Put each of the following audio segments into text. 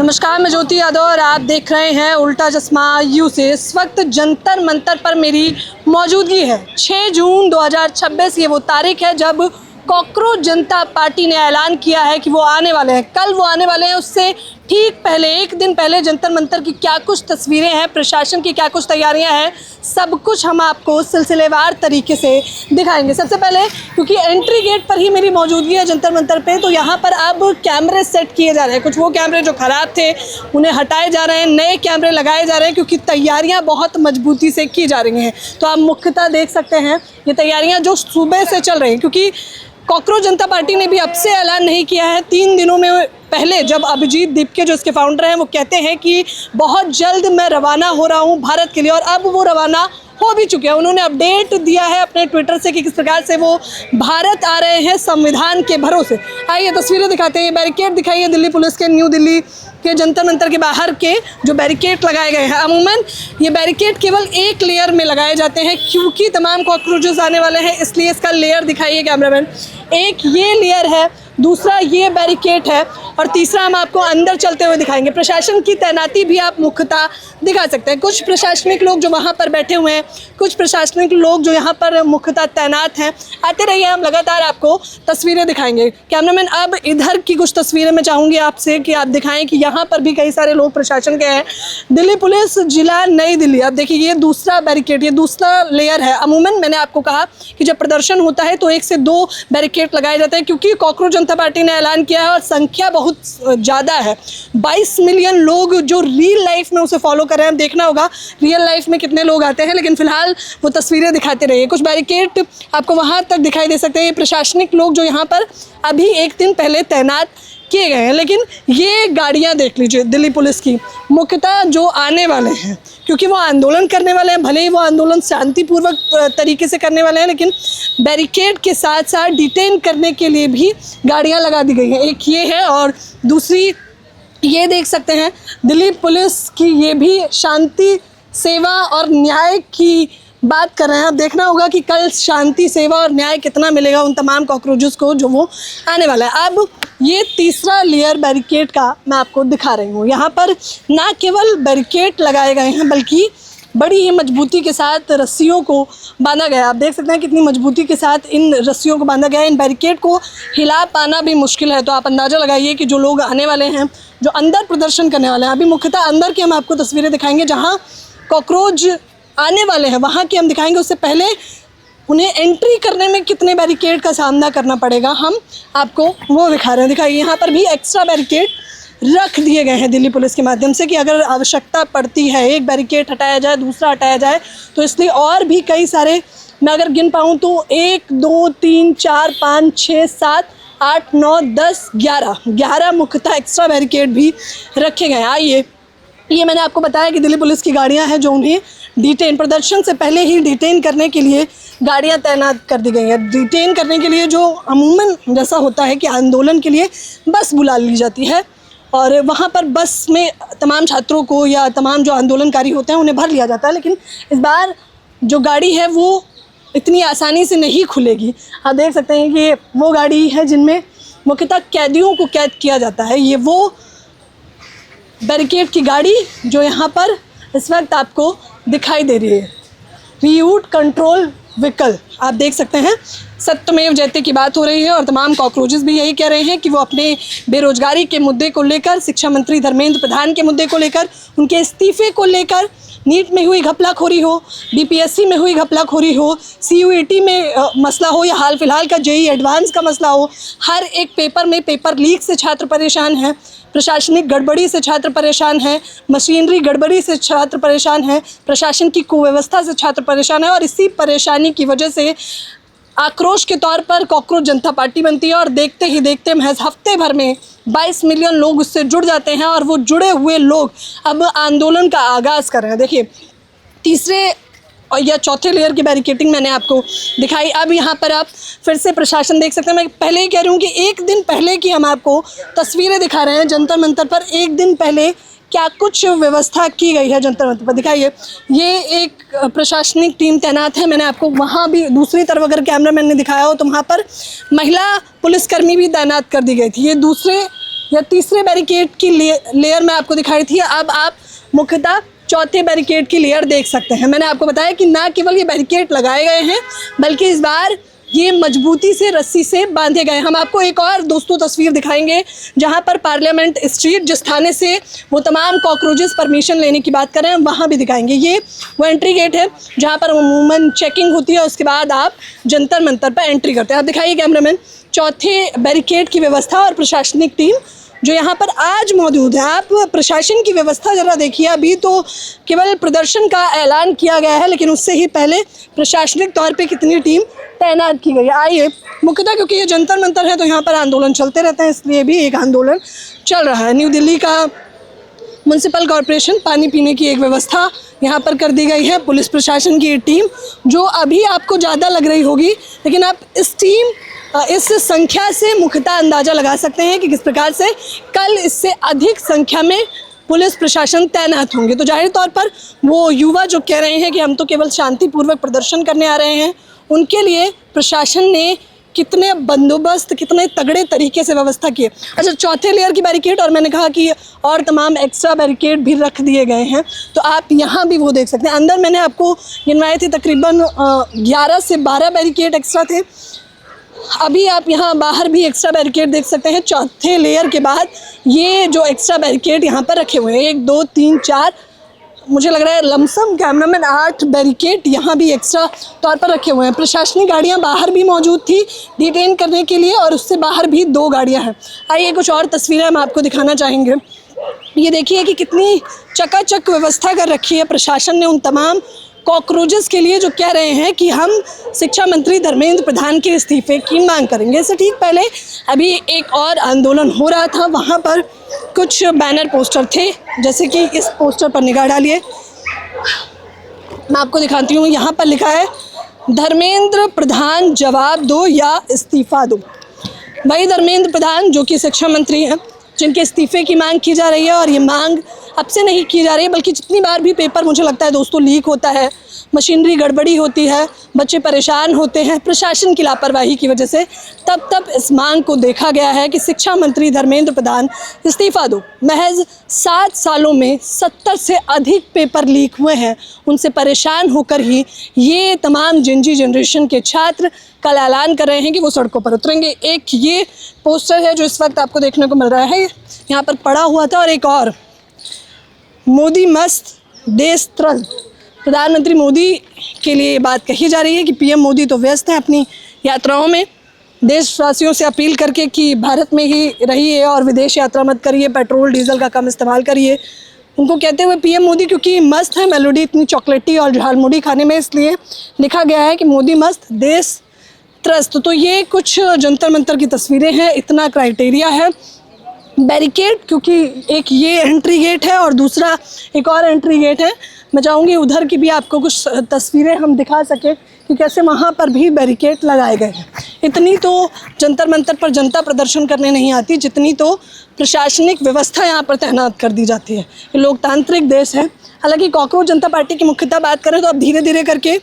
नमस्कार, मैं ज्योति यादव और आप देख रहे हैं उल्टा चश्मा यू से। इस वक्त जंतर मंतर पर मेरी मौजूदगी है। 6 जून 2026 ये वो तारीख है जब कॉकरोच जनता पार्टी ने ऐलान किया है कि वो आने वाले हैं। कल वो आने वाले हैं, उससे ठीक पहले एक दिन पहले जंतर मंतर की क्या कुछ तस्वीरें हैं, प्रशासन की क्या कुछ तैयारियां हैं, सब कुछ हम आपको सिलसिलेवार तरीके से दिखाएंगे। सबसे पहले क्योंकि एंट्री गेट पर ही मेरी मौजूदगी है जंतर मंतर पे, तो यहाँ पर अब कैमरे सेट किए जा रहे हैं। कुछ वो कैमरे जो ख़राब थे उन्हें हटाए जा रहे हैं, नए कैमरे लगाए जा रहे हैं क्योंकि तैयारियाँ बहुत मजबूती से की जा रही हैं। तो आप मुख्यतः देख सकते हैं ये तैयारियाँ जो सुबह से चल रही हैं, क्योंकि कॉकरोच जनता पार्टी ने भी अब से ऐलान नहीं किया है। 3 दिनों में पहले जब अभिजीत दीपके जो इसके फाउंडर हैं वो कहते हैं कि बहुत जल्द मैं रवाना हो रहा हूं भारत के लिए, और अब वो रवाना हो भी चुके हैं। उन्होंने अपडेट दिया है अपने ट्विटर से कि किस प्रकार से वो भारत आ रहे हैं संविधान के भरोसे। आइए तस्वीरें दिखाते हैं। बैरिकेड दिखाइए दिल्ली पुलिस के, न्यू दिल्ली के जंतर मंतर के बाहर के जो बैरिकेड लगाए गए हैं। अमूमन ये बैरिकेड केवल एक लेयर में लगाए जाते हैं क्योंकि तमाम कॉकरोचेस आने वाले हैं, इसलिए इसका लेयर दिखाइए कैमरामैन। एक ये लेयर है, दूसरा ये बैरिकेड है, और तीसरा हम आपको अंदर चलते हुए दिखाएंगे। प्रशासन की तैनाती भी आप मुख्यतः दिखा सकते हैं। कुछ प्रशासनिक लोग जो वहाँ पर बैठे हुए हैं, कुछ प्रशासनिक लोग जो यहाँ पर मुख्यतः तैनात हैं। आते रहिए, हम लगातार आपको तस्वीरें दिखाएंगे। कैमरामैन, अब इधर की कुछ तस्वीरें मैं चाहूँगी आपसे कि आप दिखाएं कि यहाँ पर भी कई सारे लोग प्रशासन के हैं। दिल्ली पुलिस जिला नई दिल्ली। अब देखिए ये दूसरा बैरिकेड, ये दूसरा लेयर है। अमूमन मैंने आपको कहा कि जब प्रदर्शन होता है तो 1 से 2 बैरिकेड लगाए जाते हैं क्योंकि कॉकरोच जनता पार्टी ने ऐलान किया है और संख्या बहुत ज़्यादा है। 22 मिलियन लोग जो रियल लाइफ में उसे फॉलो कर रहे हैं। देखना होगा रियल लाइफ में कितने लोग आते हैं, लेकिन फिलहाल वो तस्वीरें दिखाते रहिए। कुछ बैरिकेड आपको वहाँ तक दिखाई दे सकते हैं। ये प्रशासनिक लोग जो यहाँ पर अभी एक दिन पहले तैनात किए गए हैं। लेकिन ये गाड़ियाँ देख लीजिए दिल्ली पुलिस की, मुख्यतः जो आने वाले हैं क्योंकि वो आंदोलन करने वाले हैं। भले ही वो आंदोलन शांतिपूर्वक तरीके से करने वाले हैं, लेकिन बैरिकेड के साथ साथ डिटेन करने के लिए भी गाड़ियाँ लगा दी गई हैं। एक ये है और दूसरी ये देख सकते हैं दिल्ली पुलिस की, ये भी शांति सेवा और न्याय की बात कर रहे हैं। अब देखना होगा कि कल शांति सेवा और न्याय कितना मिलेगा उन तमाम कॉकरोचेस को जो वो आने वाला है। अब ये तीसरा लेयर बैरिकेड का मैं आपको दिखा रही हूँ। यहाँ पर ना केवल बैरिकेड लगाए गए हैं बल्कि बड़ी ही मजबूती के साथ रस्सियों को बांधा गया है। आप देख सकते हैं कितनी मजबूती के साथ इन रस्सियों को बांधा गया है। इन बैरिकेड को हिला पाना भी मुश्किल है। तो आप अंदाज़ा लगाइए कि जो लोग आने वाले हैं, जो अंदर प्रदर्शन करने वाले हैं, अभी मुख्यतः अंदर की हम आपको तस्वीरें दिखाएंगे जहाँ कॉकरोच आने वाले हैं, वहाँ की हम दिखाएंगे। उससे पहले उन्हें एंट्री करने में कितने बैरिकेड का सामना करना पड़ेगा हम आपको वो दिखा रहे हैं। दिखाइए यहाँ पर भी एक्स्ट्रा बैरिकेड रख दिए गए हैं दिल्ली पुलिस के माध्यम से कि अगर आवश्यकता पड़ती है, एक बैरिकेड हटाया जाए, दूसरा हटाया जाए, तो इसलिए और भी कई सारे, मैं अगर गिन पाऊँ तो 1 2 3 4 5 6 7 8 9 10 11 मुख्यतः एक्स्ट्रा बैरिकेड भी रखे गए हैं। आइए, ये मैंने आपको बताया कि दिल्ली पुलिस की गाड़ियां हैं जो उन्हें डिटेन, प्रदर्शन से पहले ही डिटेन करने के लिए गाड़ियां तैनात कर दी गई हैं। डिटेन करने के लिए जो अमूमन जैसा होता है कि आंदोलन के लिए बस बुला ली जाती है और वहां पर बस में तमाम छात्रों को या तमाम जो आंदोलनकारी होते हैं उन्हें भर लिया जाता है। लेकिन इस बार जो गाड़ी है वो इतनी आसानी से नहीं खुलेगी। आप देख सकते हैं कि वो गाड़ी है जिनमें मुख्यतः कैदियों को कैद किया जाता है। ये वो बैरिकेड की गाड़ी जो यहाँ पर इस वक्त आपको दिखाई दे रही है, रीयूट कंट्रोल व्हीकल। आप देख सकते हैं सत्यमेव जयते की बात हो रही है और तमाम कॉकरोचेस भी यही कह रहे हैं कि वो अपने बेरोजगारी के मुद्दे को लेकर, शिक्षा मंत्री धर्मेंद्र प्रधान के मुद्दे को लेकर, उनके इस्तीफे को लेकर, नीट में हुई घपलाखोरी हो, बीपीएससी में हुई घपलाखोरी हो, सीयूईटी में मसला हो या हाल फिलहाल का जेईई एडवांस का मसला हो, हर एक पेपर में पेपर लीक से छात्र परेशान हैं, प्रशासनिक गड़बड़ी से छात्र परेशान हैं, मशीनरी गड़बड़ी से छात्र परेशान हैं, प्रशासन की कुव्यवस्था से छात्र परेशान है। और इसी परेशानी की वजह से आक्रोश के तौर पर कॉकरोच जनता पार्टी बनती है और देखते ही देखते महज हफ्ते भर में 22 मिलियन लोग उससे जुड़ जाते हैं और वो जुड़े हुए लोग अब आंदोलन का आगाज़ कर रहे हैं। देखिए तीसरे और या चौथे लेयर की बैरिकेडिंग मैंने आपको दिखाई। अब यहाँ पर आप फिर से प्रशासन देख सकते हैं। मैं पहले ही कह रही हूँ कि एक दिन पहले की हम आपको तस्वीरें दिखा रहे हैं जंतर मंतर पर। एक दिन पहले क्या कुछ व्यवस्था की गई है जंतर मंतर पर, दिखाइए। ये एक प्रशासनिक टीम तैनात है। मैंने आपको वहाँ भी दूसरी तरफ अगर कैमरामैन ने दिखाया हो तो वहाँ पर महिला पुलिसकर्मी भी तैनात कर दी गई थी। ये दूसरे या तीसरे बैरिकेड की लेयर में आपको दिखाई थी, अब आप मुख्यतः चौथे बैरिकेड की लेयर देख सकते हैं। मैंने आपको बताया कि ना केवल ये बैरिकेड लगाए गए हैं बल्कि इस बार ये मजबूती से रस्सी से बांधे गए। हम आपको एक और दोस्तों तस्वीर दिखाएंगे जहां पर पार्लियामेंट स्ट्रीट, जिस थाने से वो तमाम कॉकरोचेस परमिशन लेने की बात कर रहे हैं, वहां भी दिखाएंगे। ये वो एंट्री गेट है जहां पर अमूमन चेकिंग होती है, उसके बाद आप जंतर मंतर पर एंट्री करते हैं। आप दिखाइए कैमरामैन, चौथे बैरिकेड की व्यवस्था और प्रशासनिक टीम जो यहाँ पर आज मौजूद है। आप प्रशासन की व्यवस्था ज़रा देखिए। अभी तो केवल प्रदर्शन का ऐलान किया गया है, लेकिन उससे ही पहले प्रशासनिक तौर पे कितनी टीम तैनात की गई है। आइए, मुख्यतः क्योंकि ये जंतर मंतर है तो यहाँ पर आंदोलन चलते रहते हैं, इसलिए भी एक आंदोलन चल रहा है। न्यू दिल्ली का म्यूनसिपल कॉरपोरेशन, पानी पीने की एक व्यवस्था यहाँ पर कर दी गई है। पुलिस प्रशासन की टीम जो अभी आपको ज़्यादा लग रही होगी, लेकिन आप इस संख्या से मुख्यतः अंदाज़ा लगा सकते हैं कि किस प्रकार से कल इससे अधिक संख्या में पुलिस प्रशासन तैनात होंगे। तो जाहिर तौर पर वो युवा जो कह रहे हैं कि हम तो केवल शांतिपूर्वक प्रदर्शन करने आ रहे हैं, उनके लिए प्रशासन ने कितने बंदोबस्त, कितने तगड़े तरीके से व्यवस्था की है। अच्छा, चौथे लेयर की बैरिकेड और मैंने कहा कि और तमाम एक्स्ट्रा बैरिकेड भी रख दिए गए हैं, तो आप यहाँ भी वो देख सकते हैं। अंदर मैंने आपको गिनवाए थे तकरीबन 11 से 12 बैरिकेड एक्स्ट्रा थे। अभी आप यहाँ बाहर भी एक्स्ट्रा बैरिकेड देख सकते हैं। चौथे लेयर के बाद ये जो एक्स्ट्रा बैरिकेड यहाँ पर रखे हुए हैं, 1 2 3 4, मुझे लग रहा है लमसम कैमरामैन 8 बैरिकेड यहाँ भी एक्स्ट्रा तौर पर रखे हुए हैं। प्रशासनिक गाड़ियाँ बाहर भी मौजूद थी डिटेन करने के लिए, और उससे बाहर भी 2 गाड़ियाँ हैं। आइए कुछ और तस्वीरें हम आपको दिखाना चाहेंगे। ये देखिए कि कितनी चकाचक व्यवस्था कर रखी है प्रशासन ने उन तमाम कॉकरोचेस के लिए जो कह रहे हैं कि हम शिक्षा मंत्री धर्मेंद्र प्रधान के इस्तीफे की मांग करेंगे। इससे ठीक पहले अभी एक और आंदोलन हो रहा था, वहाँ पर कुछ बैनर पोस्टर थे, जैसे कि इस पोस्टर पर निगाह डालिए, मैं आपको दिखाती हूँ। यहाँ पर लिखा है, धर्मेंद्र प्रधान जवाब दो या इस्तीफा दो। वही धर्मेंद्र प्रधान जो कि शिक्षा मंत्री हैं, जिनके इस्तीफे की मांग की जा रही है, और ये मांग अब से नहीं की जा रही है बल्कि जितनी बार भी पेपर मुझे लगता है दोस्तों लीक होता है, मशीनरी गड़बड़ी होती है, बच्चे परेशान होते हैं प्रशासन की लापरवाही की वजह से, तब इस मांग को देखा गया है कि शिक्षा मंत्री धर्मेंद्र प्रधान इस्तीफा दो। महज 7 सालों में 70 से अधिक पेपर लीक हुए हैं। उनसे परेशान होकर ही ये तमाम जिंजी जनरेशन के छात्र कल ऐलान कर रहे हैं कि वो सड़कों पर उतरेंगे। एक ये पोस्टर है जो इस वक्त आपको देखने को मिल रहा है, यहाँ पर पड़ा हुआ था, और एक और, मोदी मस्त देश त्रस्त। प्रधानमंत्री मोदी के लिए ये बात कही जा रही है कि पीएम मोदी तो व्यस्त हैं अपनी यात्राओं में, देशवासियों से अपील करके कि भारत में ही रहिए और विदेश यात्रा मत करिए, पेट्रोल डीजल का कम इस्तेमाल करिए। उनको कहते हुए पीएम मोदी क्योंकि मस्त है, मेलोडी इतनी चॉकलेटी और झालमुड़ी खाने में, इसलिए लिखा गया है कि मोदी मस्त देश त्रस्त। तो ये कुछ जंतर मंतर की तस्वीरें हैं, इतना क्राइटेरिया है। बैरिकेड क्योंकि एक ये एंट्री गेट है और दूसरा एक और एंट्री गेट है, मैं चाहूँगी उधर की भी आपको कुछ तस्वीरें हम दिखा सकें कि कैसे वहाँ पर भी बैरिकेड लगाए गए हैं। इतनी तो जंतर मंतर पर जनता प्रदर्शन करने नहीं आती जितनी तो प्रशासनिक व्यवस्था यहाँ पर तैनात कर दी जाती है। ये लोकतांत्रिक देश है। हालांकि कॉकरोच जनता पार्टी की मुख्यतः बात करें तो अब धीरे धीरे करके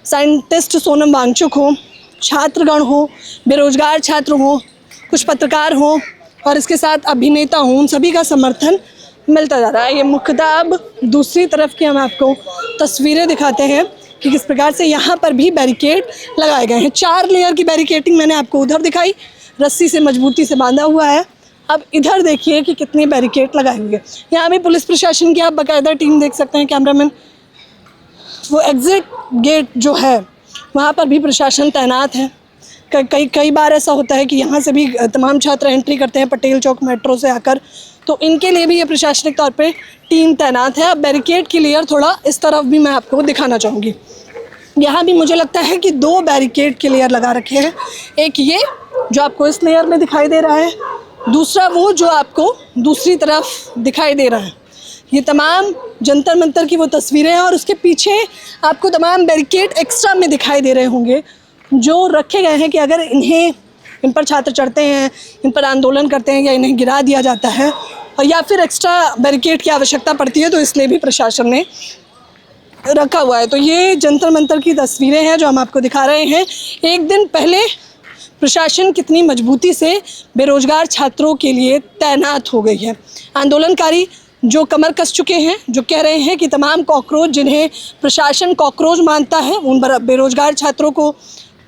साइंटिस्ट सोनम वांगचुक हो, छात्रगण हो, बेरोजगार छात्र हो, कुछ पत्रकार हो और इसके साथ अभिनेता हों, उन सभी का समर्थन मिलता जा रहा है। ये मुख्यतः अब दूसरी तरफ की हम आपको तस्वीरें दिखाते हैं कि किस प्रकार से यहाँ पर भी बैरिकेड लगाए गए हैं। 4 लेयर की बैरिकेडिंग मैंने आपको उधर दिखाई, रस्सी से मजबूती से बांधा हुआ है। अब इधर देखिए कि कितने बैरिकेड लगाए हुए हैं। यहाँ भी पुलिस प्रशासन की आप बाकायदा टीम देख सकते हैं कैमरामैन। वो एग्ज़िट गेट जो है वहाँ पर भी प्रशासन तैनात है। कई बार ऐसा होता है कि यहाँ से भी तमाम छात्र एंट्री करते हैं पटेल चौक मेट्रो से आकर, तो इनके लिए भी ये प्रशासनिक तौर पे टीम तैनात है। अब बैरिकेड की लेयर थोड़ा इस तरफ भी मैं आपको दिखाना चाहूँगी। यहाँ भी मुझे लगता है कि 2 बैरिकेड के लेयर लगा रखे हैं। एक ये जो आपको इस लेयर में दिखाई दे रहा है, दूसरा वो जो आपको दूसरी तरफ दिखाई दे रहा है। ये तमाम जंतर मंतर की वो तस्वीरें हैं और उसके पीछे आपको तमाम बैरिकेड एक्स्ट्रा में दिखाई दे रहे होंगे जो रखे गए हैं कि अगर इन पर छात्र चढ़ते हैं, इन पर आंदोलन करते हैं या इन्हें गिरा दिया जाता है और या फिर एक्स्ट्रा बैरिकेड की आवश्यकता पड़ती है तो इसलिए भी प्रशासन ने रखा हुआ है। तो ये जंतर मंतर की तस्वीरें हैं जो हम आपको दिखा रहे हैं। एक दिन पहले प्रशासन कितनी मजबूती से बेरोजगार छात्रों के लिए तैनात हो गई है। आंदोलनकारी जो कमर कस चुके हैं, जो कह रहे हैं कि तमाम कॉकरोच जिन्हें प्रशासन कॉकरोच मानता है, उन बेरोजगार छात्रों को,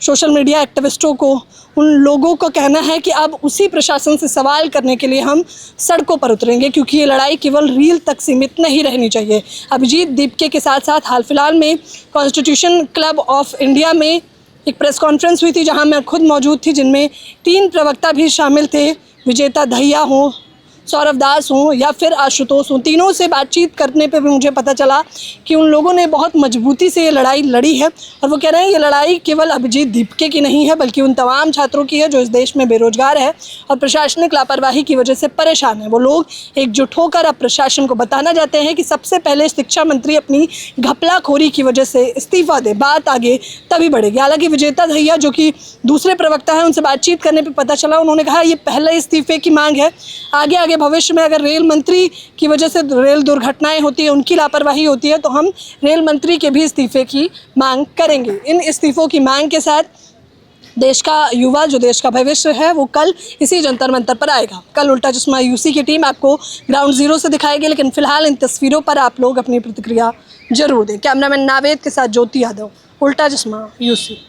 सोशल मीडिया एक्टिविस्टों को, उन लोगों का कहना है कि अब उसी प्रशासन से सवाल करने के लिए हम सड़कों पर उतरेंगे, क्योंकि ये लड़ाई केवल रील तक सीमित नहीं रहनी चाहिए। अभिजीत दीपके के साथ साथ हाल फिलहाल में कॉन्स्टिट्यूशन क्लब ऑफ इंडिया में एक प्रेस कॉन्फ्रेंस हुई थी, जहां मैं खुद मौजूद थी, जिनमें 3 प्रवक्ता भी शामिल थे। विजेता दहिया हो, सौरभ दास हों या फिर आशुतोष हों, तीनों से बातचीत करने पे भी मुझे पता चला कि उन लोगों ने बहुत मजबूती से ये लड़ाई लड़ी है। और वो कह रहे हैं ये लड़ाई केवल अभिजीत दीपके की नहीं है, बल्कि उन तमाम छात्रों की है जो इस देश में बेरोजगार है और प्रशासनिक लापरवाही की वजह से परेशान है। वो लोग एकजुट होकर अब प्रशासन को बताना चाहते हैं कि सबसे पहले शिक्षा मंत्री अपनी घपलाखोरी की वजह से इस्तीफा दे, बात आगे तभी बढ़ेगी। हालांकि विजेता दहिया जो कि दूसरे प्रवक्ता हैं, उनसे बातचीत करने पर पता चला, उन्होंने कहा ये पहले इस्तीफे की मांग है। आगे भविष्य में अगर रेल मंत्री की वजह से रेल दुर्घटनाएं होती है, उनकी लापरवाही होती है, तो हम रेल मंत्री के भी इस्तीफे की मांग करेंगे। इन इस्तीफों की मांग के साथ देश का युवा, जो देश का भविष्य है, वो कल इसी जंतर मंतर पर आएगा। कल उल्टा चश्मा यूसी की टीम आपको ग्राउंड जीरो से दिखाएगी, लेकिन फिलहाल इन तस्वीरों पर आप लोग अपनी प्रतिक्रिया जरूर दें। कैमरामैन नावेद के साथ ज्योति यादव, उल्टा चश्मा यूसी।